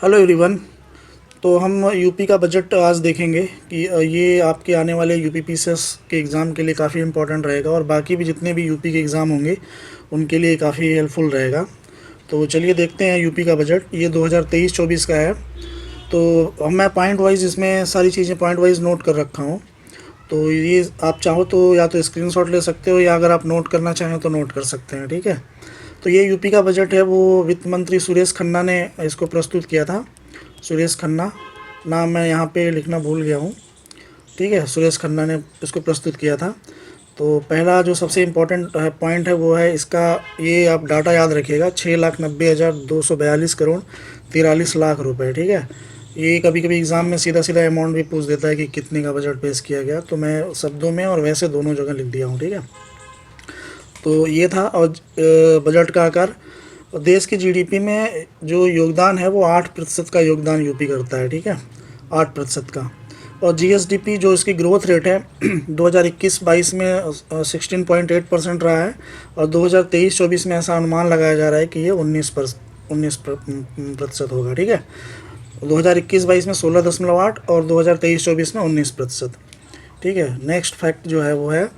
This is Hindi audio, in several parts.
Hello everyone. तो हम यूपी का बजट आज देखेंगे कि ये आपके आने वाले यूपी पीसीएस के एग्ज़ाम के लिए काफ़ी इंपॉर्टेंट रहेगा और बाकी भी जितने भी यूपी के एग्ज़ाम होंगे उनके लिए काफ़ी हेल्पफुल रहेगा। तो चलिए देखते हैं यूपी का बजट। ये 2023-24 का है। तो हम मैं पॉइंट वाइज इसमें सारी चीज़ें पॉइंट वाइज नोट कर रखा हूँ। तो ये आप चाहो तो या तो स्क्रीनशॉट ले सकते हो या अगर आप नोट करना चाहें तो नोट कर सकते हैं, ठीक है। तो ये यूपी का बजट है, वो वित्त मंत्री सुरेश खन्ना ने इसको प्रस्तुत किया था। सुरेश खन्ना, नाम मैं यहाँ पे लिखना भूल गया हूँ, ठीक है। सुरेश खन्ना ने इसको प्रस्तुत किया था। तो पहला जो सबसे इम्पोर्टेंट पॉइंट है वो है इसका, ये आप डाटा याद रखिएगा, 6,90,242 करोड़ 43 लाख रुपए, ठीक है। ये कभी कभी एग्ज़ाम में सीधा सीधा अमाउंट भी पूछ देता है कि कितने का बजट पेश किया गया, तो मैं शब्दों में और वैसे दोनों जगह लिख दिया हूँ, ठीक है। तो ये था। और बजट का आकार, देश की जीडीपी में जो योगदान है वो 8% का योगदान यूपी करता है, ठीक है, 8% का। और जीएसडीपी जो इसकी ग्रोथ रेट है 2021-22 में 16.8% रहा है और 2023-24 में ऐसा अनुमान लगाया जा रहा है कि ये 19% होगा, ठीक है। 2021-22 में 16.8 और 2023-24 में 19%, ठीक है। नेक्स्ट फैक्ट जो है वो है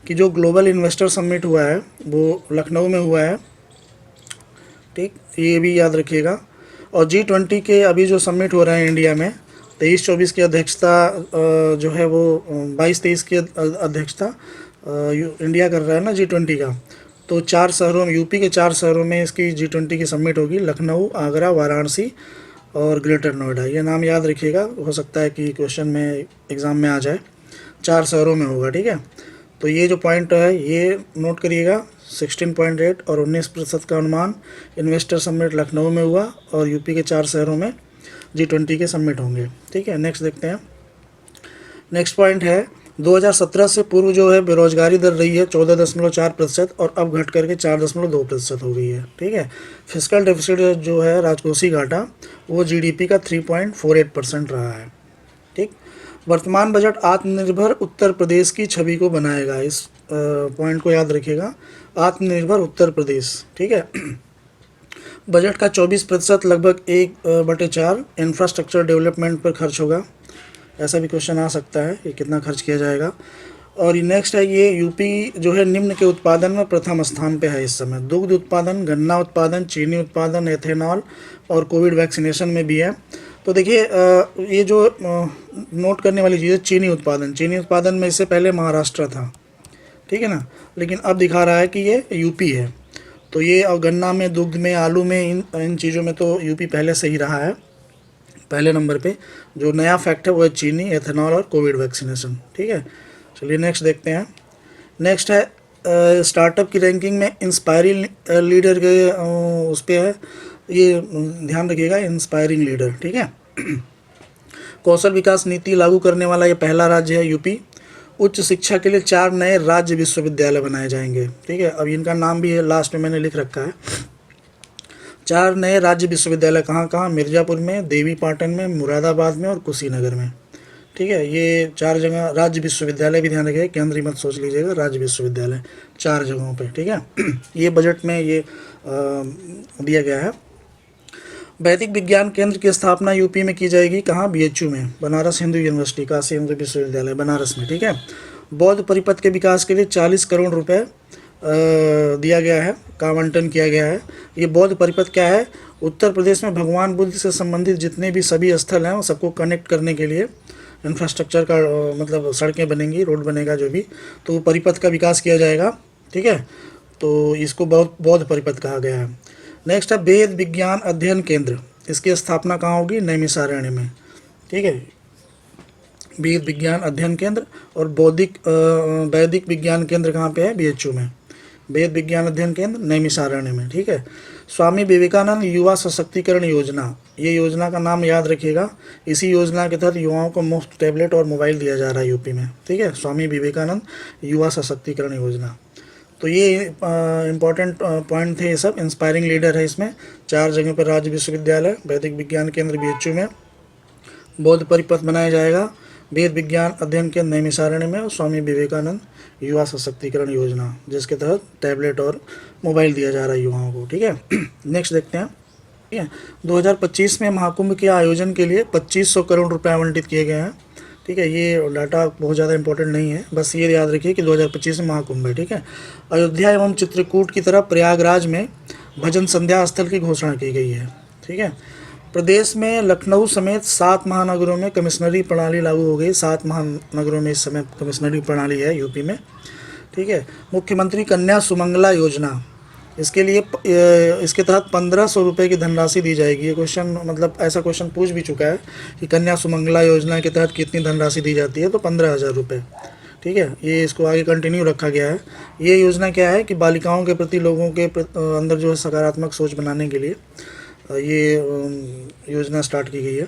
कि जो ग्लोबल इन्वेस्टर समिट हुआ है वो लखनऊ में हुआ है, ठीक, ये भी याद रखिएगा। और G20 के अभी जो समिट हो रहे हैं इंडिया में, 23-24 की अध्यक्षता जो है वो 22-23 की अध्यक्षता इंडिया कर रहा है ना G20 का। तो 4 शहरों में, यूपी के 4 शहरों में इसकी G20 की समिट होगी, लखनऊ, आगरा, वाराणसी और ग्रेटर नोएडा। ये नाम याद रखिएगा, हो सकता है कि क्वेश्चन में एग्ज़ाम में आ जाए। 4 शहरों में होगा, ठीक है। तो ये जो पॉइंट है ये नोट करिएगा, 16.8 और 19% का अनुमान। इन्वेस्टर समिट लखनऊ में हुआ और यूपी के 4 शहरों में G20 के समिट होंगे, ठीक है। नेक्स्ट देखते हैं। नेक्स्ट पॉइंट है 2017 से पूर्व जो है बेरोजगारी दर रही है 14.4% और अब घट करके 4.2% हो गई है, ठीक है। फिस्कल डेफिसिट जो है राजकोषीय घाटा, वो जीडीपी का 3.48% रहा है, ठीक। वर्तमान बजट आत्मनिर्भर उत्तर प्रदेश की छवि को बनाएगा, इस पॉइंट को याद रखिएगा, आत्मनिर्भर उत्तर प्रदेश, ठीक है। बजट का 24% लगभग 1/4 इंफ्रास्ट्रक्चर डेवलपमेंट पर खर्च होगा। ऐसा भी क्वेश्चन आ सकता है कि कितना खर्च किया जाएगा। और नेक्स्ट है ये यूपी जो है निम्न के उत्पादन में प्रथम स्थान पे है इस समय। दुग्ध उत्पादन, गन्ना उत्पादन, चीनी उत्पादन, एथेनॉल और कोविड वैक्सीनेशन में भी है। तो देखिए ये जो नोट करने वाली चीज़ है, चीनी उत्पादन में इससे पहले महाराष्ट्र था, ठीक है ना, लेकिन अब दिखा रहा है कि ये यूपी है। तो ये, और गन्ना में, दुग्ध में, आलू में, इन चीज़ों में तो यूपी पहले से ही रहा है पहले नंबर पे। जो नया फैक्ट है वो है चीनी, एथेनॉल और कोविड वैक्सीनेशन, ठीक है। चलिए नेक्स्ट देखते हैं। नेक्स्ट है स्टार्टअप की रैंकिंग में इंस्पायरिंग लीडर के उस पर है, ये ध्यान रखिएगा, इंस्पायरिंग लीडर, ठीक है। कौशल विकास नीति लागू करने वाला ये पहला राज्य है यूपी। उच्च शिक्षा के लिए 4 नए राज्य विश्वविद्यालय बनाए जाएंगे, ठीक है। अब इनका नाम भी है, लास्ट में मैंने लिख रखा है। 4 नए राज्य विश्वविद्यालय कहाँ कहाँ, मिर्ज़ापुर में, देवी पाटन में, मुरादाबाद में और कुशीनगर में, ठीक है। ये 4 जगह राज्य विश्वविद्यालय, भी ध्यान रखिएगा, केंद्रीय मत सोच लीजिएगा, राज्य विश्वविद्यालय 4 जगहों पे, ठीक है। ये बजट में ये दिया गया है। वैदिक विज्ञान केंद्र की स्थापना यूपी में की जाएगी, कहाँ, बीएचयू में, बनारस हिंदू यूनिवर्सिटी, काशी हिंदू विश्वविद्यालय बनारस में, ठीक है। बौद्ध परिपथ के विकास के लिए 40 करोड़ रुपए दिया गया है, का आवंटन किया गया है। ये बौद्ध परिपथ क्या है, उत्तर प्रदेश में भगवान बुद्ध से संबंधित जितने भी सभी स्थल हैं वो सबको कनेक्ट करने के लिए इंफ्रास्ट्रक्चर का मतलब सड़कें बनेंगी, रोड बनेगा जो भी, तो परिपथ का विकास किया जाएगा, ठीक है। तो इसको बौद्ध परिपथ कहा गया है। नेक्स्ट है वेद विज्ञान अध्ययन केंद्र, इसकी स्थापना कहाँ होगी, नैमिषारण्य में, ठीक है। वेद विज्ञान अध्ययन केंद्र और वैदिक विज्ञान केंद्र कहाँ पे है, बीएचयू में। वेद विज्ञान अध्ययन केंद्र नैमिषारण्य में, ठीक है। स्वामी विवेकानंद युवा सशक्तिकरण योजना, ये योजना का नाम याद रखिएगा। इसी योजना के तहत युवाओं को मुफ्त टैबलेट और मोबाइल दिया जा रहा है यूपी में, ठीक है। स्वामी विवेकानंद युवा सशक्तिकरण योजना। तो ये इम्पॉर्टेंट पॉइंट थे, ये सब। इंस्पायरिंग लीडर है इसमें, 4 जगह पर राज्य विश्वविद्यालय, वैदिक विज्ञान केंद्र बीएचयू में, बौद्ध परिपथ बनाया जाएगा, वेद विज्ञान अध्ययन केंद्र नैमिषारण्य में, और स्वामी विवेकानंद युवा सशक्तिकरण योजना, जिसके तहत टैबलेट और मोबाइल दिया जा रहा है युवाओं को, ठीक है। नेक्स्ट देखते हैं। ठीक है। 2025 में महाकुंभ के आयोजन के लिए 2500 करोड़ रुपए आवंटित किए गए हैं। ठीक है, ये डाटा बहुत ज़्यादा इंपॉर्टेंट नहीं है, बस ये याद रखिए कि 2025 में महाकुंभ है। ठीक है। अयोध्या एवं चित्रकूट की तरह प्रयागराज में भजन संध्या स्थल की घोषणा की गई है। ठीक है। प्रदेश में लखनऊ समेत 7 महानगरों में कमिश्नरी प्रणाली लागू हो गई। 7 महानगरों में इस समय कमिश्नरी प्रणाली है यूपी में। ठीक है। मुख्यमंत्री कन्या सुमंगला योजना, इसके लिए इसके तहत 1500 रुपये की धनराशि दी जाएगी। ये क्वेश्चन मतलब ऐसा क्वेश्चन पूछ भी चुका है कि कन्या सुमंगला योजना के तहत कितनी धनराशि दी जाती है, तो 15,000 रुपये। ठीक है, ये इसको आगे कंटिन्यू रखा गया है। ये योजना क्या है कि बालिकाओं के प्रति लोगों के अंदर जो है सकारात्मक सोच बनाने के लिए ये योजना स्टार्ट की गई है।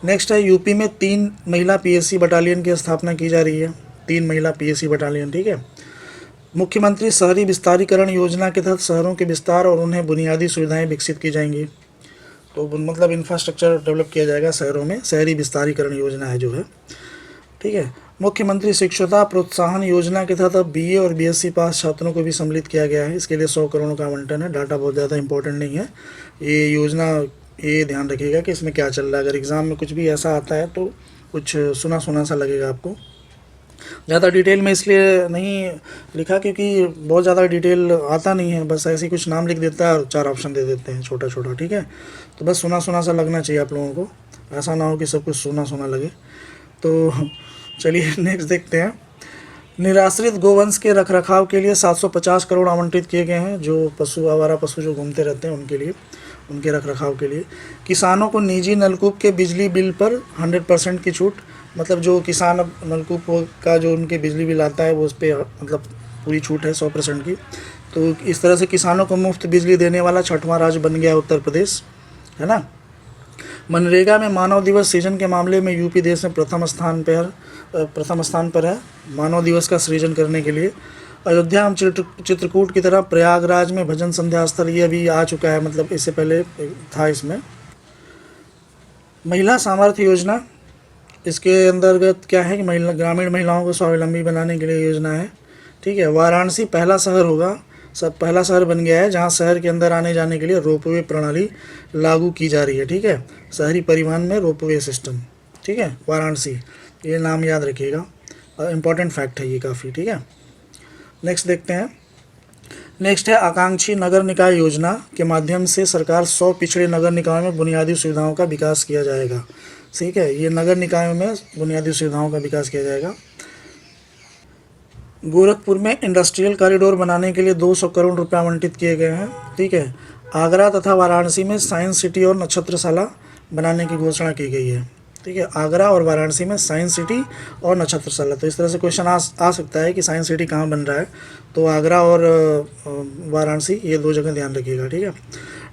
नेक्स्ट है, यूपी में 3 महिला पीएससी बटालियन की स्थापना की जा रही है। 3 महिला पीएससी बटालियन। ठीक है। मुख्यमंत्री शहरी विस्तारीकरण योजना के तहत शहरों के विस्तार और उन्हें बुनियादी सुविधाएं विकसित की जाएंगी। तो मतलब इंफ्रास्ट्रक्चर डेवलप किया जाएगा शहरों में, शहरी विस्तारीकरण योजना है जो है। ठीक है। मुख्यमंत्री शिक्षुता प्रोत्साहन योजना के तहत अब बीए और बीएससी पास छात्रों को भी सम्मिलित किया गया है। इसके लिए 100 करोड़ का आवंटन है। डाटा बहुत ज़्यादा इंपॉर्टेंट नहीं है ये योजना, ये ध्यान रखिएगा कि इसमें क्या चल रहा है। अगर एग्ज़ाम में कुछ भी ऐसा आता है तो कुछ सुना सुना सा लगेगा आपको। ज़्यादा डिटेल में इसलिए नहीं लिखा क्योंकि बहुत ज़्यादा डिटेल आता नहीं है, बस ऐसे ही कुछ नाम लिख देता है और 4 ऑप्शन दे देते हैं छोटा छोटा। ठीक है, तो बस सुना सुना सा लगना चाहिए आप लोगों को, ऐसा ना हो कि सब कुछ सुना सुना लगे। तो चलिए नेक्स्ट देखते हैं। निराश्रित गोवंश के रखरखाव के लिए 750 करोड़ आवंटित किए गए हैं। जो पशु, आवारा पशु जो घूमते रहते हैं उनके लिए, उनके रखरखाव के लिए। किसानों को निजी नलकूप के बिजली बिल पर 100% की छूट। मतलब जो किसान अब नलकूप का जो उनके बिजली बिल आता है वो उस पर मतलब पूरी छूट है 100% की। तो इस तरह से किसानों को मुफ्त बिजली देने वाला 6वां राज्य बन गया उत्तर प्रदेश, है ना। मनरेगा में मानव दिवस सृजन के मामले में यूपी देश में प्रथम स्थान पर है मानव दिवस का सृजन करने के लिए। अयोध्या एवं चित्रकूट की तरह प्रयागराज में भजन संध्या स्थल, ये अभी आ चुका है, मतलब इससे पहले था इसमें। महिला सामर्थ्य योजना, इसके अंतर्गत क्या है कि ग्रामीण महिलाओं को स्वावलंबी बनाने के लिए योजना है। ठीक है। वाराणसी पहला शहर होगा, पहला शहर बन गया है जहां शहर के अंदर आने जाने के लिए रोपवे प्रणाली लागू की जा रही है। ठीक है, शहरी परिवहन में रोपवे सिस्टम। ठीक है, वाराणसी, ये नाम याद रखिएगा, इम्पॉर्टेंट फैक्ट है ये काफ़ी। ठीक है। नेक्स्ट देखते हैं। नेक्स्ट है, आकांक्षी नगर निकाय योजना के माध्यम से सरकार 100 पिछड़े नगर निकायों में बुनियादी सुविधाओं का विकास किया जाएगा। ठीक है, ये नगर निकायों में बुनियादी सुविधाओं का विकास किया जाएगा। गोरखपुर में इंडस्ट्रियल कॉरिडोर बनाने के लिए 200 करोड़ रुपये आवंटित किए गए हैं। ठीक है। आगरा तथा वाराणसी में साइंस सिटी और नक्षत्रशाला बनाने की घोषणा की गई है। ठीक है, आगरा और वाराणसी में साइंस सिटी और नक्षत्रशाला। तो इस तरह से क्वेश्चन आ सकता है कि साइंस सिटी कहाँ बन रहा है, तो आगरा और वाराणसी, ये 2 जगह ध्यान रखिएगा। ठीक है।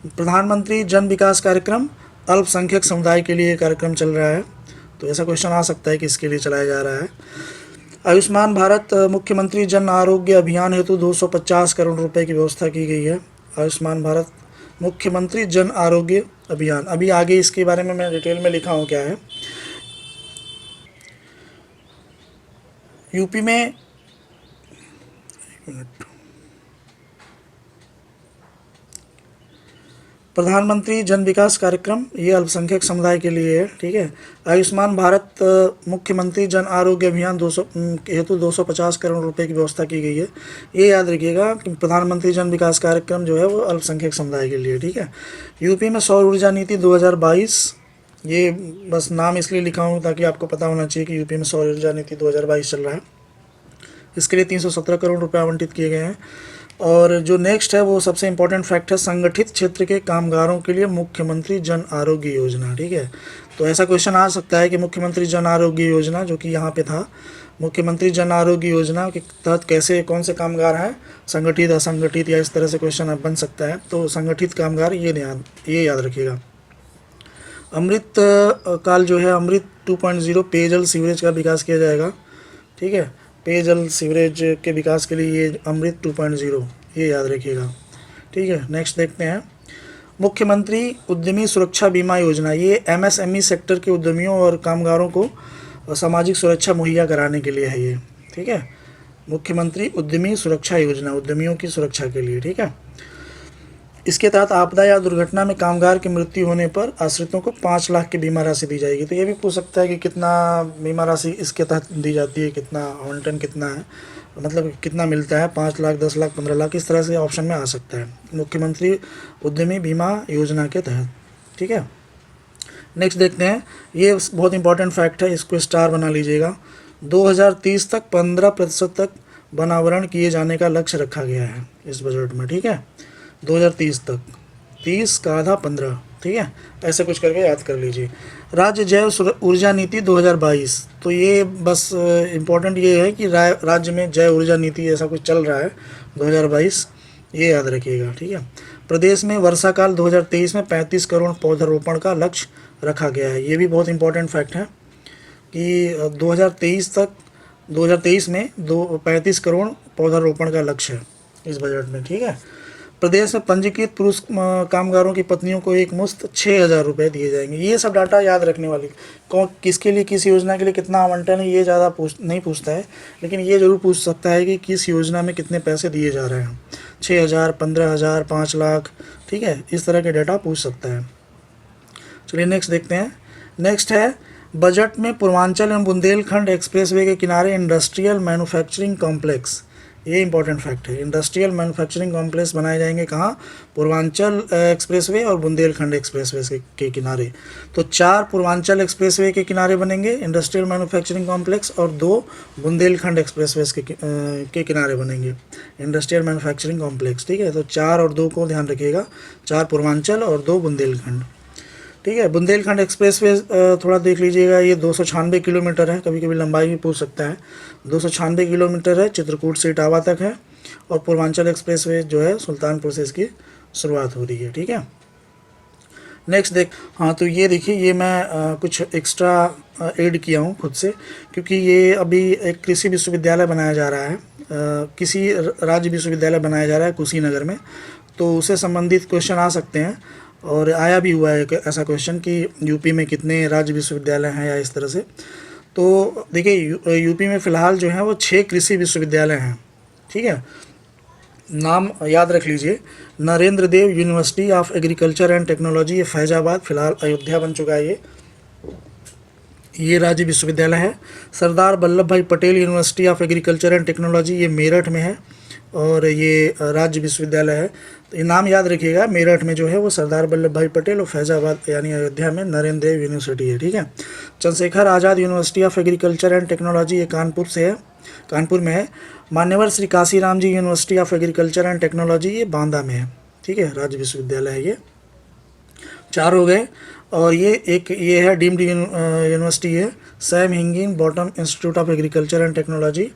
प्रधानमंत्री जन विकास कार्यक्रम, अल्पसंख्यक समुदाय के लिए कार्यक्रम चल रहा है, तो ऐसा क्वेश्चन आ सकता है कि इसके लिए चलाया जा रहा है। आयुष्मान भारत मुख्यमंत्री जन आरोग्य अभियान हेतु 250 करोड़ रुपए की व्यवस्था की गई है। आयुष्मान भारत मुख्यमंत्री जन आरोग्य अभियान, अभी आगे इसके बारे में मैं डिटेल में लिखा हूँ क्या है। यूपी में, एक मिनट, प्रधानमंत्री जन विकास कार्यक्रम, ये अल्पसंख्यक समुदाय के लिए है। ठीक है। आयुष्मान भारत मुख्यमंत्री जन आरोग्य अभियान हेतु 250 करोड़ रुपए की व्यवस्था की गई है। ये याद रखिएगा कि प्रधानमंत्री जन विकास कार्यक्रम जो है वो अल्पसंख्यक समुदाय के लिए। ठीक है। यूपी में सौर ऊर्जा नीति 2022, ये बस नाम इसलिए लिखा हूँ ताकि आपको पता होना चाहिए कि यूपी में सौर ऊर्जा नीति 2022 चल रहा है। इसके लिए 317 करोड़ रुपये आवंटित किए गए हैं। और जो नेक्स्ट है वो सबसे इम्पोर्टेंट फैक्ट है, संगठित क्षेत्र के कामगारों के लिए मुख्यमंत्री जन आरोग्य योजना। ठीक है, तो ऐसा क्वेश्चन आ सकता है कि मुख्यमंत्री जन आरोग्य योजना, जो कि यहाँ पे था, मुख्यमंत्री जन आरोग्य योजना के तहत कैसे, कौन से कामगार हैं, संगठित, असंगठित, या इस तरह से क्वेश्चन बन सकता है। तो संगठित कामगार, ये याद रखिएगा। अमृत काल जो है, अमृत 2.0 पेयजल सीवरेज का विकास किया जाएगा। ठीक है, पेयजल सीवरेज के विकास के लिए ये अमृत 2.0, ये याद रखिएगा। ठीक है। नेक्स्ट देखते हैं। मुख्यमंत्री उद्यमी सुरक्षा बीमा योजना, ये एमएसएमई सेक्टर के उद्यमियों और कामगारों को सामाजिक सुरक्षा मुहैया कराने के लिए है ये। ठीक है, मुख्यमंत्री उद्यमी सुरक्षा योजना, उद्यमियों की सुरक्षा के लिए। ठीक है। इसके तहत आपदा या दुर्घटना में कामगार की मृत्यु होने पर आश्रितों को 5 लाख की बीमा राशि दी जाएगी। तो ये भी पूछ सकता है कि कितना बीमा राशि इसके तहत दी जाती है, कितना आवंटन कितना है, मतलब कितना मिलता है, 5 लाख, 10 लाख, 15 लाख, इस तरह से ऑप्शन में आ सकता है मुख्यमंत्री उद्यमी बीमा योजना के तहत। ठीक है, नेक्स्ट देखते हैं, ये बहुत इंपॉर्टेंट फैक्ट है, इसको स्टार बना लीजिएगा। 2030 तक 15% तक वनावरण किए जाने का लक्ष्य रखा गया है इस बजट में। ठीक है, 2030 तक, 30 का आधा 15, ठीक है, ऐसे कुछ करके याद कर लीजिए। राज्य जैव ऊर्जा नीति 2022, तो ये बस इम्पोर्टेंट ये है कि राज्य में जैव ऊर्जा नीति ऐसा कुछ चल रहा है 2022, ये याद रखिएगा। ठीक है, प्रदेश में वर्षा काल 2023 में 35 करोड़ पौधारोपण का लक्ष्य रखा गया है। ये भी बहुत इंपॉर्टेंट फैक्ट है कि 2023 में 35 करोड़ पौधारोपण का लक्ष्य है इस बजट में। ठीक है, प्रदेश में पंजीकृत पुरुष कामगारों की पत्नियों को एक मुश्त 6,000 रुपये दिए जाएंगे। ये सब डाटा याद रखने वाली, कौन किसके लिए, किस योजना के लिए कितना आवंटन है, ये ज़्यादा नहीं पूछता है, लेकिन ये ज़रूर पूछ सकता है कि किस योजना में कितने पैसे दिए जा रहे हैं, 6,000, 15,000, 5 लाख। ठीक है, इस तरह के डाटा पूछ सकता है। चलिए नेक्स्ट देखते हैं। नेक्स्ट है, बजट में पूर्वांचल एवं बुंदेलखंड एक्सप्रेसवे के किनारे इंडस्ट्रियल मैन्युफैक्चरिंग कॉम्प्लेक्स, ये इंपॉर्टेंट फैक्ट है, इंडस्ट्रियल मैन्युफैक्चरिंग कॉम्प्लेक्स बनाए जाएंगे कहाँ, पूर्वांचल एक्सप्रेसवे और बुंदेलखंड एक्सप्रेसवे के किनारे। तो 4 पूर्वांचल एक्सप्रेसवे के किनारे बनेंगे इंडस्ट्रियल मैन्युफैक्चरिंग कॉम्प्लेक्स, और 2 बुंदेलखंड एक्सप्रेसवे के किनारे बनेंगे इंडस्ट्रियल मैन्युफैक्चरिंग कॉम्प्लेक्स। ठीक है, तो 4 और 2 को ध्यान रखिएगा, 4 पूर्वांचल और 2 बुंदेलखंड। ठीक है, बुंदेलखंड एक्सप्रेसवे थोड़ा देख लीजिएगा, ये 296 किलोमीटर है, कभी कभी लंबाई भी पूछ सकता है, 296 किलोमीटर है, चित्रकूट से इटावा तक है, और पूर्वांचल एक्सप्रेसवे जो है सुल्तानपुर से इसकी शुरुआत हो रही है। ठीक है, नेक्स्ट देख, हाँ तो ये देखिए, ये मैं कुछ एक्स्ट्रा ऐड किया हूँ खुद से, क्योंकि ये अभी एक कृषि विश्वविद्यालय बनाया जा रहा है, किसी राज्य विश्वविद्यालय बनाया जा रहा है कुशीनगर में, तो उससे संबंधित क्वेश्चन आ सकते हैं, और आया भी हुआ है ऐसा क्वेश्चन कि यूपी में कितने राज्य विश्वविद्यालय हैं या इस तरह से। तो देखिए, यूपी में फ़िलहाल जो है वो 6 कृषि विश्वविद्यालय हैं। ठीक है, नाम याद रख लीजिए, Narendra Dev university of agriculture and technology, ये फैजाबाद, फिलहाल अयोध्या बन चुका है ये राज्य विश्वविद्यालय है। सरदार वल्लभ भाई Patel university of agriculture and technology, ये मेरठ में है, और ये राज्य विश्वविद्यालय है। तो ये नाम याद रखिएगा, मेरठ में जो है वो सरदार वल्लभ भाई पटेल, और फैजाबाद यानी अयोध्या में नरेंद्र देव यूनिवर्सिटी है। ठीक है, Chandrashekhar Azad university of agriculture and technology, ये कानपुर से है, कानपुर में है। मान्यवर Shri Kashiram ji university of agriculture and technology, ये बांदा में है। ठीक है, राज्य विश्वविद्यालय है ये। 4 हो गए, और ये एक ये है डीम्ड यूनिवर्सिटी है, Sam Higginbottom institute of agriculture and technology.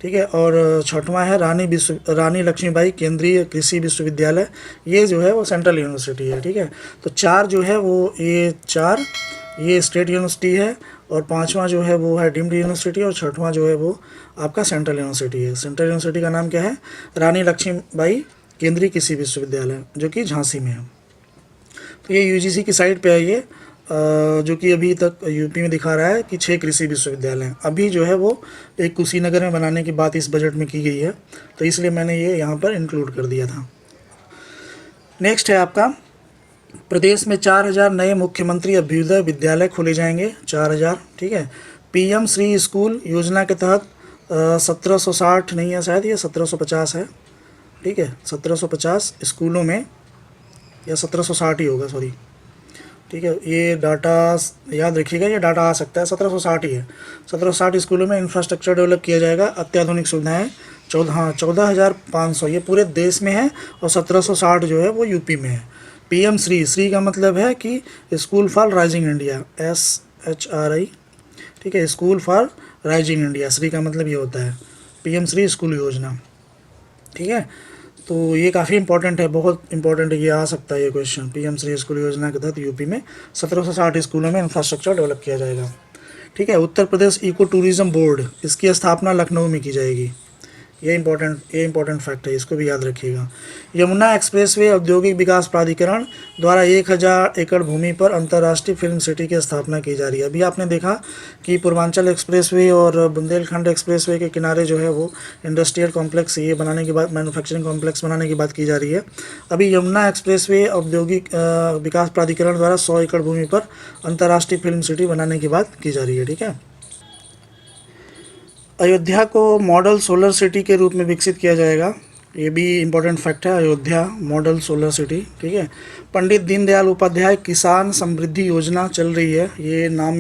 ठीक है, और 6वां है रानी लक्ष्मीबाई केंद्रीय कृषि विश्वविद्यालय, ये जो है वो सेंट्रल यूनिवर्सिटी है। ठीक है, तो 4 जो है वो ये 4 ये स्टेट यूनिवर्सिटी है, और 5वां जो है वो है डीम्ड यूनिवर्सिटी, और 6वां जो है वो आपका सेंट्रल यूनिवर्सिटी है। सेंट्रल यूनिवर्सिटी का नाम क्या है, रानी लक्ष्मीबाई केंद्रीय कृषि विश्वविद्यालय, जो कि झांसी में है। तो ये यूजीसी की साइट पे है ये, जो कि अभी तक यूपी में दिखा रहा है कि 6 कृषि विश्वविद्यालय हैं। अभी जो है वो एक कुशीनगर में बनाने की बात इस बजट में की गई है, तो इसलिए मैंने ये यहाँ पर इंक्लूड कर दिया था। नेक्स्ट है आपका, प्रदेश में 4,000 नए मुख्यमंत्री अभ्युदय विद्यालय खोले जाएंगे, 4,000। ठीक है, पीएम श्री स्कूल योजना के तहत 1760 नहीं है शायद, ये 1750 है। ठीक है, 1750 स्कूलों में, या 1760 ही होगा, सॉरी। ठीक है, ये डाटा याद रखिएगा, ये डाटा आ सकता है, 1760 ही है। 1760 स्कूलों में इंफ्रास्ट्रक्चर डेवलप किया जाएगा, अत्याधुनिक सुविधाएं 14,500 ये पूरे देश में है, और 1760 जो है वो यूपी में है। पीएम श्री का मतलब है कि school for rising India, SHRI। ठीक है, school for rising India, Shri का मतलब ये होता है पीएम श्री स्कूल योजना। ठीक है, तो ये काफ़ी इंपॉर्टेंट है, बहुत इंपॉर्टेंट है, ये आ सकता है ये क्वेश्चन। पीएम श्री स्कूल योजना के तहत यूपी में 1760 स्कूलों में इंफ्रास्ट्रक्चर डेवलप किया जाएगा। ठीक है, Uttar Pradesh eco tourism board, इसकी स्थापना लखनऊ में की जाएगी, ये इंपॉर्टेंट फैक्ट है, इसको भी याद रखिएगा। यमुना एक्सप्रेसवे औद्योगिक विकास प्राधिकरण द्वारा 1000 एकड़ भूमि पर अंतर्राष्ट्रीय फिल्म सिटी की स्थापना की जा रही है। अभी आपने देखा कि पूर्वांचल एक्सप्रेसवे और बुंदेलखंड एक्सप्रेसवे के किनारे जो है वो इंडस्ट्रियल कॉम्प्लेक्स ये बनाने की बात, मैन्युफैक्चरिंग कॉम्प्लेक्स बनाने की बात की जा रही है। अभी यमुना एक्सप्रेसवे औद्योगिक विकास प्राधिकरण द्वारा 100 एकड़ भूमि पर अंतर्राष्ट्रीय फिल्म सिटी बनाने की बात की जा रही है। ठीक है। अयोध्या को मॉडल सोलर सिटी के रूप में विकसित किया जाएगा, ये भी इम्पोर्टेंट फैक्ट है। अयोध्या मॉडल सोलर सिटी, ठीक है। पंडित दीनदयाल उपाध्याय किसान समृद्धि योजना चल रही है, ये नाम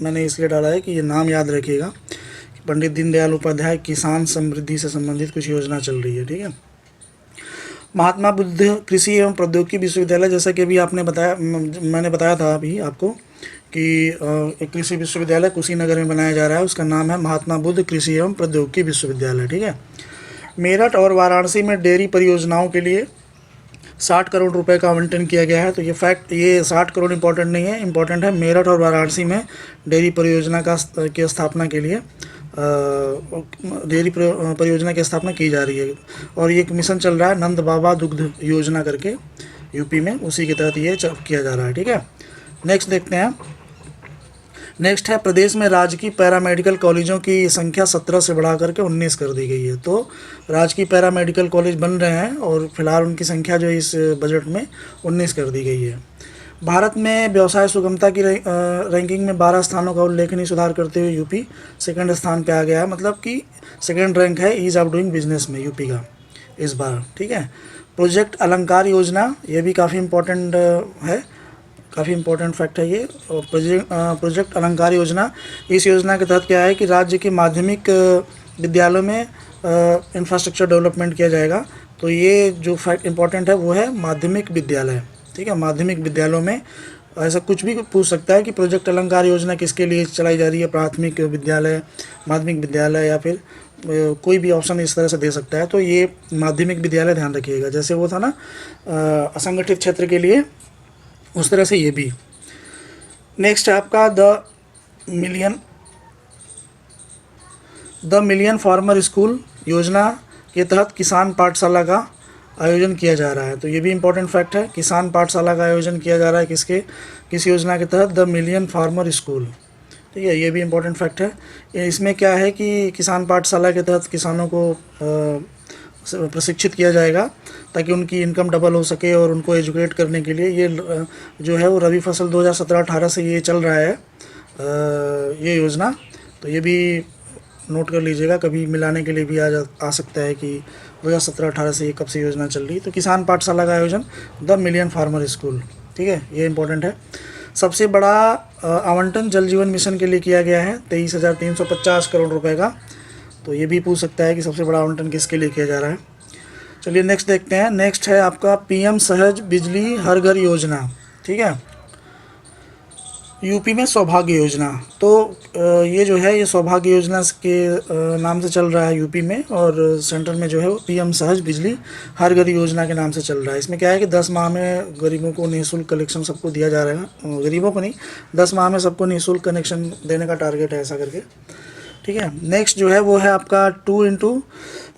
मैंने इसलिए डाला है कि ये नाम याद रखिएगा। पंडित दीनदयाल उपाध्याय किसान समृद्धि से संबंधित कुछ योजना चल रही है, ठीक है। महात्मा बुद्ध कृषि एवं प्रौद्योगिकी विश्वविद्यालय, जैसा कि अभी आपने बताया, मैंने बताया था अभी आपको कि एक कृषि विश्वविद्यालय कुशीनगर में बनाया जा रहा है, उसका नाम है महात्मा बुद्ध कृषि एवं प्रौद्योगिकी विश्वविद्यालय, ठीक है। मेरठ और वाराणसी में डेयरी परियोजनाओं के लिए 60 करोड़ रुपए का आवंटन किया गया है। तो ये 60 करोड़ इंपॉर्टेंट नहीं है, इंपॉर्टेंट है मेरठ और वाराणसी में डेयरी परियोजना की स्थापना के लिए डेयरी परियोजना की स्थापना की जा रही है। और ये एक मिशन चल रहा है नंद बाबा दुग्ध योजना करके यूपी में, उसी के तहत ये किया जा रहा है, ठीक है। नेक्स्ट देखते हैं। नेक्स्ट है प्रदेश में राजकीय पैरामेडिकल कॉलेजों की संख्या 17 से बढ़ा करके 19 कर दी गई है। तो राजकीय पैरामेडिकल कॉलेज बन रहे हैं और फिलहाल उनकी संख्या जो इस बजट में 19 कर दी गई है। भारत में व्यवसाय सुगमता की रैंकिंग में 12 स्थानों का उल्लेखनीय सुधार करते हुए यूपी सेकंड स्थान पे आ गया है, मतलब कि सेकंड रैंक है ईज ऑफ डूइंग बिजनेस में यूपी का इस बार, ठीक है। प्रोजेक्ट अलंकार योजना, ये भी काफ़ी इम्पोर्टेंट है, काफ़ी इम्पोर्टेंट फैक्ट है ये। प्रोजेक्ट अलंकार योजना, इस योजना के तहत क्या है कि राज्य के माध्यमिक विद्यालयों में इंफ्रास्ट्रक्चर डेवलपमेंट किया जाएगा। तो ये जो फैक्ट इम्पोर्टेंट है वो है माध्यमिक विद्यालय, ठीक है। माध्यमिक विद्यालयों में ऐसा कुछ भी पूछ सकता है कि प्रोजेक्ट अलंकार योजना किसके लिए चलाई जा रही है, प्राथमिक विद्यालय, माध्यमिक विद्यालय, या फिर कोई भी ऑप्शन इस तरह से दे सकता है। तो ये माध्यमिक विद्यालय ध्यान रखिएगा, जैसे वो था ना असंगठित क्षेत्र के लिए, उस तरह से ये भी। नेक्स्ट है आपका द मिलियन फार्मर स्कूल योजना के तहत किसान पाठशाला का आयोजन किया जा रहा है। तो ये भी इम्पोर्टेंट फैक्ट है, किसान पाठशाला का आयोजन किया जा रहा है किस योजना के तहत, द मिलियन फार्मर स्कूल, ठीक है। ये भी इम्पोर्टेंट फैक्ट है। इसमें क्या है कि किसान पाठशाला के तहत किसानों को प्रशिक्षित किया जाएगा ताकि उनकी इनकम डबल हो सके, और उनको एजुकेट करने के लिए ये जो है वो रबी फसल 2017-18 से ये चल रहा है ये योजना। तो ये भी नोट कर लीजिएगा, कभी मिलाने के लिए भी आ सकता है कि 2017-18 से ये कब से योजना चल रही। तो किसान पाठशाला का आयोजन द मिलियन फार्मर स्कूल, ठीक है, ये इंपॉर्टेंट है। सबसे बड़ा आवंटन जल जीवन मिशन के लिए किया गया है 23,350 करोड़ रुपए का। तो ये भी पूछ सकता है कि सबसे बड़ा आवंटन किसके लिए किया जा रहा है। चलिए नेक्स्ट देखते हैं। नेक्स्ट है आपका पीएम सहज बिजली हर घर योजना, ठीक है। यूपी में सौभाग्य योजना, तो ये जो है ये सौभाग्य योजना के नाम से चल रहा है यूपी में, और सेंटर में जो है वो पीएम सहज बिजली हर घर योजना के नाम से चल रहा है। इसमें क्या है कि 10 माह में गरीबों को निःशुल्क कनेक्शन सबको दिया जा रहा है, गरीबों को नहीं, 10 माह में सबको निःशुल्क कनेक्शन देने का टारगेट है ऐसा करके, ठीक है। नेक्स्ट जो है वो है आपका 2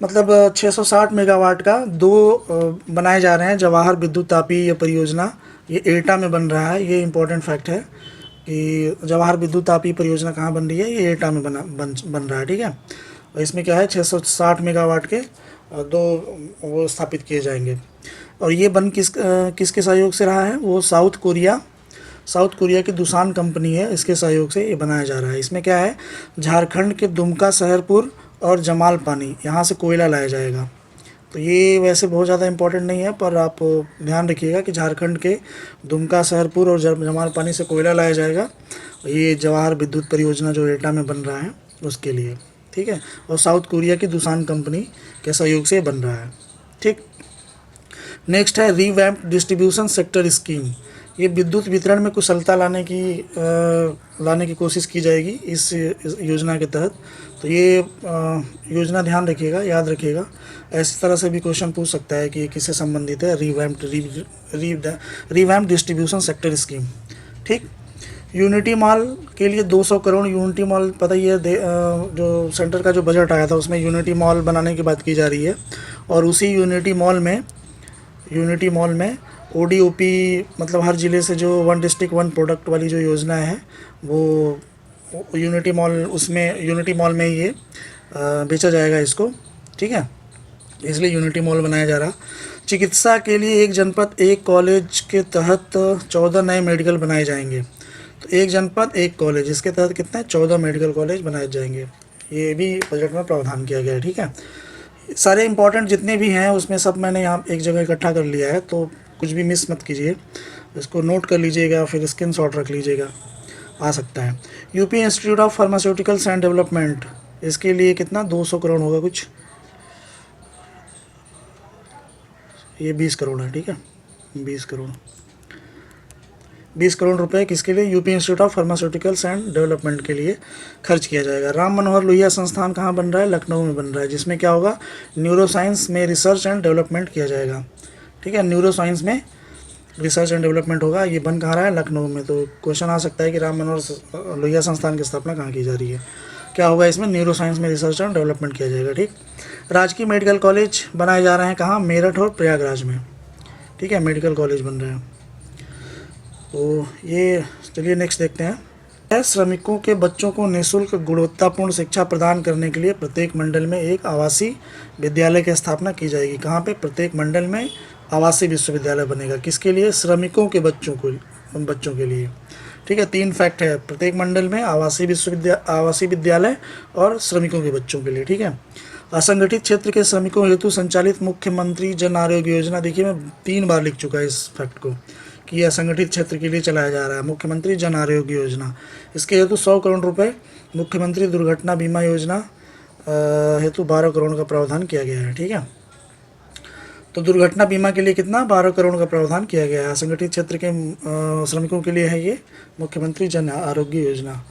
मतलब 660 मेगावाट का 2 बनाए जा रहे हैं जवाहर विद्युत तापीय परियोजना, ये एटा में बन रहा है। ये इंपॉर्टेंट फैक्ट है कि जवाहर विद्युत तापीय परियोजना कहाँ बन रही है, ये एटा में बन रहा है, ठीक है। और इसमें क्या है 660 मेगावाट के 2 वो स्थापित किए जाएंगे। और ये बन किसके सहयोग से रहा है, वो साउथ कोरिया की दुसान कंपनी है, इसके सहयोग से ये बनाया जा रहा है। इसमें क्या है झारखंड के दुमका, शहरपुर और जमाल पानी, यहाँ से कोयला लाया जाएगा। तो ये वैसे बहुत ज़्यादा इम्पोर्टेंट नहीं है, पर आप ध्यान रखिएगा कि झारखंड के दुमका, शहरपुर और जमाल पानी से कोयला लाया जाएगा। ये जवाहर विद्युत परियोजना जो एटा में बन रहा है उसके लिए, ठीक है। और साउथ कोरिया की दुसान कंपनी के सहयोग से बन रहा है, ठीक। नेक्स्ट है रीवैम्प डिस्ट्रीब्यूशन सेक्टर स्कीम, ये विद्युत वितरण में कुशलता लाने की कोशिश की जाएगी इस योजना के तहत। तो ये योजना ध्यान रखिएगा, याद रखिएगा, इस तरह से भी क्वेश्चन पूछ सकता है कि किससे संबंधित है, रीवैम्प डिस्ट्रीब्यूशन सेक्टर स्कीम, ठीक। यूनिटी मॉल के लिए 200 करोड़, यूनिटी मॉल पता ही है जो सेंटर का जो बजट आया था उसमें यूनिटी मॉल बनाने की बात की जा रही है। और उसी यूनिटी मॉल में ओडीओपी मतलब हर ज़िले से जो वन डिस्ट्रिक्ट वन प्रोडक्ट वाली जो योजना है वो यूनिटी मॉल में ये बेचा जाएगा इसको, ठीक है, इसलिए यूनिटी मॉल बनाया जा रहा। चिकित्सा के लिए एक जनपद एक कॉलेज के तहत 14 नए मेडिकल बनाए जाएंगे। तो एक जनपद एक कॉलेज, इसके तहत कितने 14 मेडिकल कॉलेज बनाए जाएंगे, ये भी बजट में प्रावधान किया गया है, ठीक है। सारे इंपॉर्टेंट जितने भी हैं उसमें सब मैंने यहाँ एक जगह इकट्ठा कर लिया है, तो कुछ भी मिस मत कीजिए, इसको नोट कर लीजिएगा, फिर स्क्रीनशॉट रख लीजिएगा, आ सकता है। UP institute of pharmaceuticals and development, इसके लिए कितना 200 करोड़ होगा कुछ, ये 20 करोड़ है, ठीक है, 20 करोड़ रुपए किसके लिए, UP institute of pharmaceuticals and development के लिए खर्च किया जाएगा। राम मनोहर लोहिया संस्थान कहाँ बन रहा है, लखनऊ में बन रहा है, जिसमें क्या होगा, न्यूरो साइंस में रिसर्च एंड डेवलपमेंट किया जाएगा, ठीक है, न्यूरो साइंस में रिसर्च एंड डेवलपमेंट होगा। ये बन कहाँ रहा है, लखनऊ में। तो क्वेश्चन आ सकता है कि राम मनोहर लोहिया संस्थान की स्थापना कहाँ की जा रही है, क्या होगा इसमें, न्यूरो साइंस में रिसर्च एंड डेवलपमेंट किया जाएगा, ठीक। राजकीय मेडिकल कॉलेज बनाए जा रहे हैं कहाँ, मेरठ और प्रयागराज में, ठीक है, मेडिकल कॉलेज बन रहे हैं। तो ये चलिए नेक्स्ट देखते हैं। श्रमिकों के बच्चों को निःशुल्क गुणवत्तापूर्ण शिक्षा प्रदान करने के लिए प्रत्येक मंडल में एक आवासीय विद्यालय की स्थापना की जाएगी। कहाँ पे, प्रत्येक मंडल में आवासीय विश्वविद्यालय बनेगा, किसके लिए, श्रमिकों के बच्चों के लिए, ठीक है। 3 फैक्ट है, प्रत्येक मंडल में आवासीय विद्यालय और श्रमिकों के बच्चों के लिए, ठीक है। असंगठित क्षेत्र के श्रमिकों हेतु संचालित मुख्यमंत्री जन आरोग्य योजना, देखिए मैं 3 बार लिख चुका है इस फैक्ट को कि यह असंगठित क्षेत्र के लिए चलाया जा रहा है, मुख्यमंत्री जन आरोग्य योजना। इसके हेतु 100 करोड़ रुपए, मुख्यमंत्री दुर्घटना बीमा योजना हेतु 12 करोड़ का प्रावधान किया गया है, ठीक है। तो दुर्घटना बीमा के लिए कितना, 12 करोड़ का प्रावधान किया गया है। असंगठित क्षेत्र के श्रमिकों के लिए है ये मुख्यमंत्री जन आरोग्य योजना,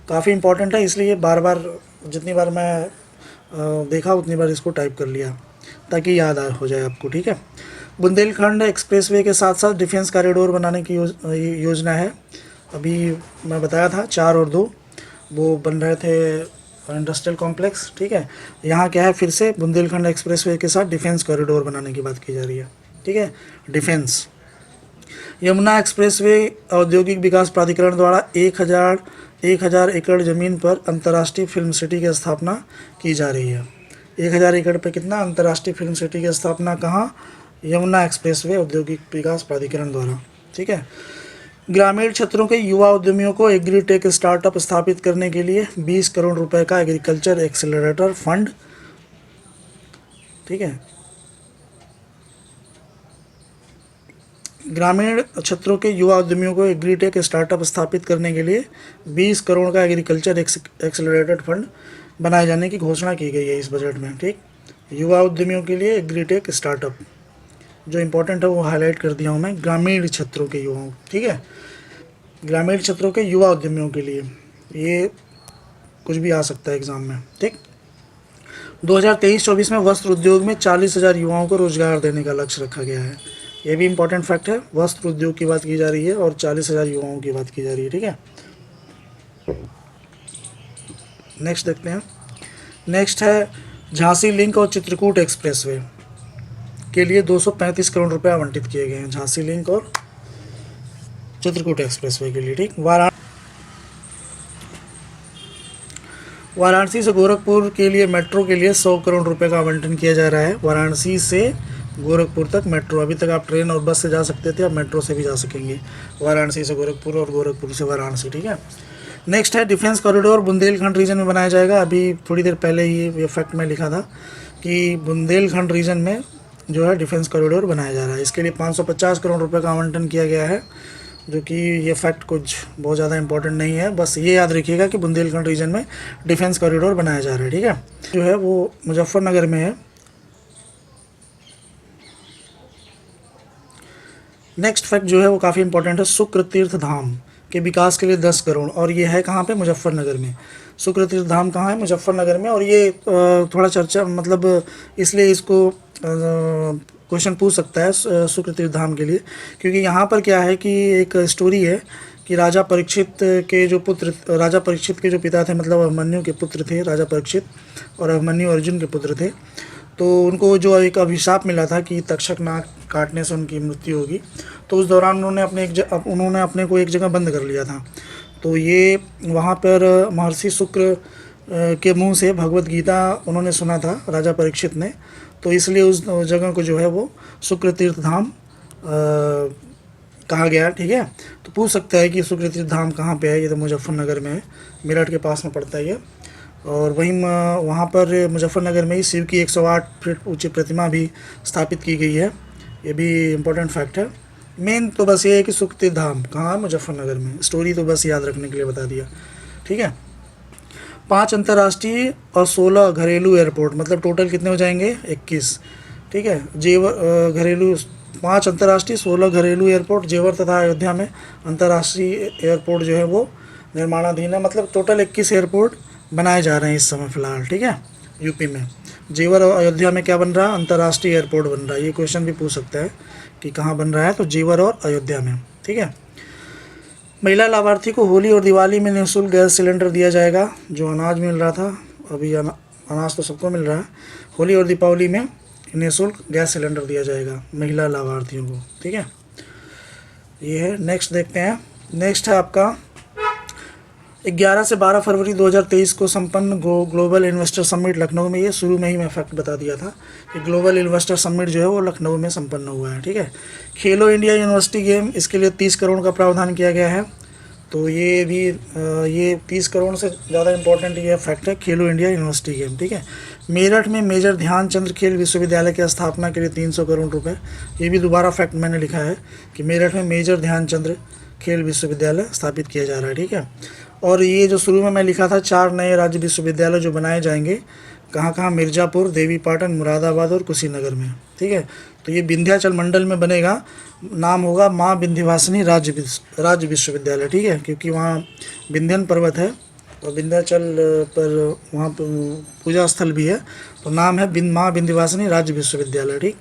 काफ़ी इंपॉर्टेंट है, इसलिए बार बार जितनी बार मैं देखा उतनी बार इसको टाइप कर लिया ताकि याद हो जाए आपको, ठीक है। बुंदेलखंड एक्सप्रेसवे के साथ साथ डिफेंस कॉरिडोर बनाने की योजना है। अभी मैं बताया था 4 और 2 वो बन रहे थे इंडस्ट्रियल कॉम्प्लेक्स, ठीक है। यहाँ क्या है, फिर से बुंदेलखंड एक्सप्रेसवे के साथ डिफेंस कॉरिडोर बनाने की बात की जा रही है, ठीक है, डिफेंस। यमुना एक्सप्रेसवे औद्योगिक विकास प्राधिकरण द्वारा 1000 एकड़ ज़मीन पर अंतर्राष्ट्रीय फिल्म सिटी की स्थापना की जा रही है। 1000 एकड़ पर कितना, अंतर्राष्ट्रीय फिल्म सिटी की स्थापना कहाँ, यमुना एक्सप्रेसवे औद्योगिक विकास प्राधिकरण द्वारा, ठीक है। ग्रामीण क्षेत्रों के युवा उद्यमियों को एग्रीटेक स्टार्टअप स्थापित करने के लिए 20 करोड़ रुपए का एग्रीकल्चर एक्सेलरेटर फंड, ठीक है। ग्रामीण क्षेत्रों के युवा उद्यमियों को एग्रीटेक स्टार्टअप स्थापित करने के लिए 20 करोड़ का एग्रीकल्चर एक्सेलरेटर फंड बनाए जाने की घोषणा की गई है इस बजट में, ठीक। युवा उद्यमियों के लिए एग्रीटेक स्टार्टअप, जो इम्पोर्टेंट है वो हाईलाइट कर दिया हूँ मैं, ग्रामीण क्षेत्रों के युवाओं, ठीक है, ग्रामीण क्षेत्रों के युवा उद्यमियों के लिए, ये कुछ भी आ सकता है एग्ज़ाम में, ठीक। 2023-24 में वस्त्र उद्योग में 40,000 युवाओं को रोजगार देने का लक्ष्य रखा गया है। ये भी इम्पोर्टेंट फैक्ट है, वस्त्र उद्योग की बात की जा रही है और 40,000 युवाओं की बात की जा रही है, ठीक है। नेक्स्ट देखते हैं। नेक्स्ट है झांसी लिंक और चित्रकूट एक्सप्रेसवे के लिए 235 करोड़ रुपए आवंटित किए गए हैं, झांसी लिंक और चित्रकूट एक्सप्रेसवे के लिए, ठीक। वाराणसी से गोरखपुर के लिए मेट्रो के लिए 100 करोड़ रुपए का आवंटन किया जा रहा है। वाराणसी से गोरखपुर तक मेट्रो, अभी तक आप ट्रेन और बस से जा सकते थे, अब मेट्रो से भी जा सकेंगे, वाराणसी से गोरखपुर और गोरखपुर से वाराणसी, ठीक है। नेक्स्ट है डिफेंस कॉरिडोर बुंदेलखंड रीजन में बनाया जाएगा। अभी थोड़ी देर पहले ही ये फैक्ट में लिखा था कि बुंदेलखंड रीजन में जो है डिफेंस कॉरिडोर बनाया जा रहा है। इसके लिए 550 करोड़ रुपए का आवंटन किया गया है, जो कि ये फैक्ट कुछ बहुत ज़्यादा इंपॉर्टेंट नहीं है, बस ये याद रखिएगा कि बुंदेलखंड रीजन में डिफेंस कॉरिडोर बनाया जा रहा है, ठीक है। जो है वो मुजफ्फरनगर में है। नेक्स्ट फैक्ट जो है वो काफ़ी इंपॉर्टेंट है, शुक्र तीर्थ धाम के विकास के लिए 10 करोड़, और ये है कहाँ पे, मुजफ्फरनगर में। शुक्र तीर्थ धाम कहाँ है, मुजफ्फरनगर में। और ये थोड़ा चर्चा मतलब इसलिए इसको क्वेश्चन पूछ सकता है शुक्र तीर्थ धाम के लिए, क्योंकि यहाँ पर क्या है कि एक स्टोरी है कि राजा परीक्षित के जो पिता थे, मतलब अभिमन्यु के पुत्र थे राजा परीक्षित, और अभिमन्यु अर्जुन के पुत्र थे। तो उनको जो एक अभिशाप मिला था कि तक्षक नाग काटने से उनकी मृत्यु होगी, तो उस दौरान उन्होंने अपने को एक जगह बंद कर लिया था। तो ये वहाँ पर महर्षि शुक्र के मुंह से भगवत गीता उन्होंने सुना था राजा परीक्षित ने, तो इसलिए उस जगह को जो है वो शुक्र तीर्थ धाम कहा गया। ठीक है, तो पूछ सकता है कि शुक्र तीर्थ धाम कहाँ पे है। ये तो मुजफ्फरनगर में है, मेरठ के पास में पड़ता है ये। और वहीं वहाँ पर मुजफ्फरनगर में ही शिव की 108 फीट ऊंची प्रतिमा भी स्थापित की गई है। ये भी इम्पोर्टेंट फैक्ट है। मेन तो बस ये है कि शुक्र तीर्थ धाम कहाँ है, मुजफ्फरनगर में। स्टोरी तो बस याद रखने के लिए बता दिया। ठीक है, 5 अंतर्राष्ट्रीय और 16 घरेलू एयरपोर्ट, मतलब टोटल कितने हो जाएंगे, 21। ठीक है, घरेलू 5 अंतर्राष्ट्रीय 16 घरेलू एयरपोर्ट जेवर तथा अयोध्या में अंतर्राष्ट्रीय एयरपोर्ट जो है वो निर्माणाधीन है। मतलब टोटल 21 एयरपोर्ट बनाए जा रहे हैं इस समय फ़िलहाल। ठीक है, यूपी में जेवर और अयोध्या में क्या बन रहा है, अंतर्राष्ट्रीय एयरपोर्ट बन रहा है। ये क्वेश्चन भी पूछ सकता है कि कहाँ बन रहा है, तो जेवर और अयोध्या में। ठीक है, महिला लाभार्थी को होली और दिवाली में निःशुल्क गैस सिलेंडर दिया जाएगा। जो अनाज मिल रहा था, अभी अनाज तो सबको मिल रहा है, होली और दीपावली में निःशुल्क गैस सिलेंडर दिया जाएगा महिला लाभार्थियों को। ठीक है, ये है। नेक्स्ट देखते हैं। नेक्स्ट है आपका 11 से 12 फरवरी 2023 को संपन्न ग्लोबल इन्वेस्टर समिट लखनऊ में। ये शुरू में ही मैं फैक्ट बता दिया था कि ग्लोबल इन्वेस्टर समिट जो है वो लखनऊ में संपन्न हुआ है। ठीक है, खेलो इंडिया यूनिवर्सिटी गेम, इसके लिए 30 करोड़ का प्रावधान किया गया है। तो ये भी ये 30 करोड़ से ज़्यादा इम्पोर्टेंट ये फैक्ट है, खेलो इंडिया यूनिवर्सिटी गेम। ठीक है, मेरठ में मेजर ध्यानचंद खेल विश्वविद्यालय की स्थापना के लिए 300 करोड़ रुपए। ये भी दोबारा फैक्ट मैंने लिखा है कि मेरठ में मेजर ध्यानचंद खेल विश्वविद्यालय स्थापित किया जा रहा है। ठीक है, और ये जो शुरू में मैं लिखा था 4 नए राज्य विश्वविद्यालय जो बनाए जाएंगे, कहाँ कहाँ, मिर्ज़ापुर, देवीपाटन, मुरादाबाद और कुशीनगर में। ठीक है, तो ये विंध्याचल मंडल में बनेगा। नाम होगा माँ विंध्यवासिनी राज्य विश्वविद्यालय। ठीक है, क्योंकि वहाँ विंध्यन पर्वत है और विंध्याचल पर वहाँ पर पूजा स्थल भी है, तो नाम है माँ विंध्यवासिनी राज्य विश्वविद्यालय। ठीक,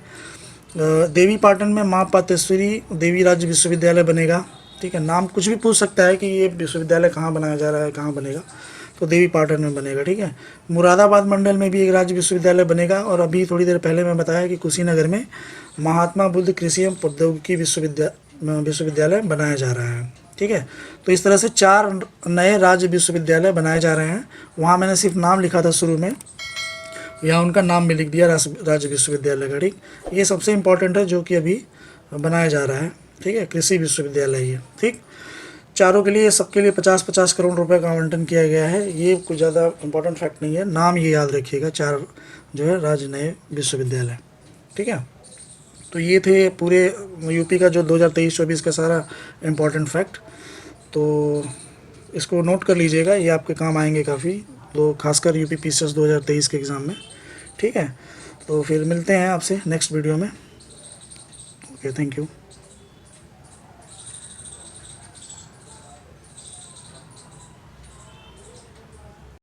देवीपाटन में माँ पातेश्वरी देवी राज्य विश्वविद्यालय बनेगा। ठीक है, नाम कुछ भी पूछ सकता है कि ये विश्वविद्यालय कहाँ बनाया जा रहा है, कहाँ बनेगा, तो देवीपाटन में बनेगा। ठीक है, मुरादाबाद मंडल में भी एक राज्य विश्वविद्यालय बनेगा। और अभी थोड़ी देर पहले मैं बताया कि कुशीनगर में महात्मा बुद्ध कृषि एवं प्रौद्योगिकी विश्वविद्यालय बनाया जा रहा है। ठीक है, तो इस तरह से 4 नए राज्य विश्वविद्यालय बनाए जा रहे हैं। वहाँ मैंने सिर्फ नाम लिखा था शुरू में, यहाँ उनका नाम भी लिख दिया राज्य विश्वविद्यालय का। ठीक, ये सबसे इम्पोर्टेंट है जो कि अभी बनाया जा रहा है। ठीक है, कृषि विश्वविद्यालय ये। ठीक, चारों के लिए, सबके लिए 50-50 करोड़ रुपए का आवंटन किया गया है। ये कुछ ज़्यादा इम्पोर्टेंट फैक्ट नहीं है, नाम ये याद रखिएगा, 4 जो है राज्य नए विश्वविद्यालय। ठीक है, तो ये थे पूरे यूपी का जो 2023-24 का सारा इम्पोर्टेंट फैक्ट। तो इसको नोट कर लीजिएगा, ये आपके काम आएंगे काफ़ी, तो खासकर यूपी पीसीएस 2023 के एग्ज़ाम में। ठीक है, तो फिर मिलते हैं आपसे नेक्स्ट वीडियो में। Okay, thank you.